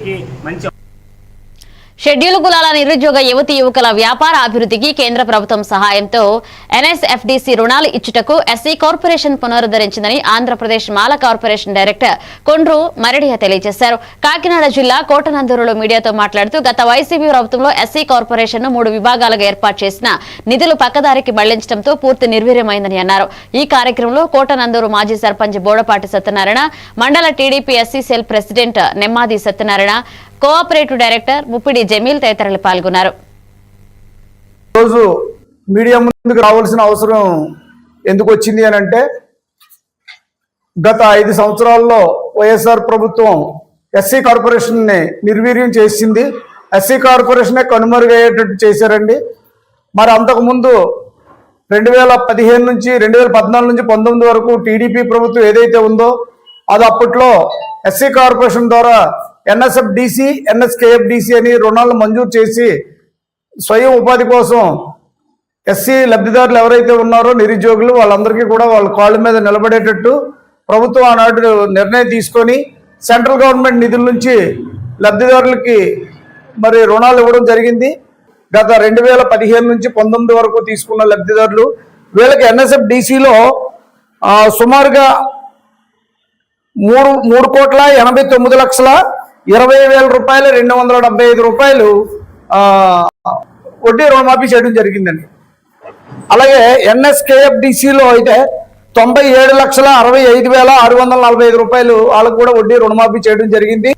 మంచి షెడ్యూల్ కులాల నిరుద్యోగ యువతీ యువకుల వ్యాపార అభివృద్ధికి కేంద్ర ప్రభుత్వం సహాయంతో ఎన్ఎస్ఎఫ్డిసి రుణాలు ఇచ్చుటకు ఎస్సీ కార్పొరేషన్ పునరుద్ధరించిందని ఆంధ్రప్రదేశ్ మాల కార్పొరేషన్ డైరెక్టర్ కొండ్రు మరిడియా తెలియజేశారు. కాకినాడ జిల్లా కోటనందూరులో మీడియాతో మాట్లాడుతూ గత వైసీపీ ప్రభుత్వంలో ఎస్సీ కార్పొరేషన్ ను 3 విభాగాలుగా ఏర్పాటు చేసిన నిధులు పక్కదారికి మళ్లించడంతో పూర్తి నిర్వీర్యమైందని అన్నారు. ఈ కార్యక్రమంలో కోటనందూరు మాజీ సర్పంచ్ బోడపాటి సత్యనారాయణ, మండల TDP SC cell president Nemmadi Satyanarayana, cooperative director Muppidi Jameel తదితరులు పాల్గొన్నారు. రోజు మీడియా ముందుకు రావాల్సిన అవసరం ఎందుకు వచ్చింది అని అంటే, గత 5 సంవత్సరాల్లో వైఎస్ఆర్ ప్రభుత్వం ఎస్సీ కార్పొరేషన్ ని నిర్వీర్యం చేసింది. ఎస్సీ కార్పొరేషనే కనుమరుగయ్యేటట్టు చేశారండి. మరి అంతకుముందు 2015 నుంచి 2014 నుంచి 19 వరకు టీడీపీ ప్రభుత్వం ఏదైతే ఉందో అది అప్పట్లో ఎస్సీ కార్పొరేషన్ ద్వారా ఎన్ఎస్ఎఫ్డిసి, ఎన్ఎస్కేఎఫ్డిసి అని రుణాలను మంజూరు చేసి స్వయం ఉపాధి కోసం ఎస్సీ లబ్ధిదారులు ఎవరైతే ఉన్నారో నిరుద్యోగులు వాళ్ళందరికీ కూడా వాళ్ళ కాళ్ళ మీద నిలబడేటట్టు ప్రభుత్వం ఆనాడు నిర్ణయం తీసుకొని సెంట్రల్ గవర్నమెంట్ నిధుల నుంచి లబ్ధిదారులకి మరి రుణాలు ఇవ్వడం జరిగింది. గత 2015 నుంచి 19 వరకు తీసుకున్న లబ్ధిదారులు వీళ్ళకి ఎన్ఎస్ఎఫ్డిసిలో సుమారుగా 3,89,20,000 రూపాయలు 275 రూపాయలు వడ్డీ రుణమాఫీ చేయడం జరిగిందండి. అలాగే ఎన్ఎస్కేఎఫ్డిసిలో అయితే 97,65,645 రూపాయలు వాళ్ళకు కూడా వడ్డీ రుణమాఫీ చేయడం జరిగింది.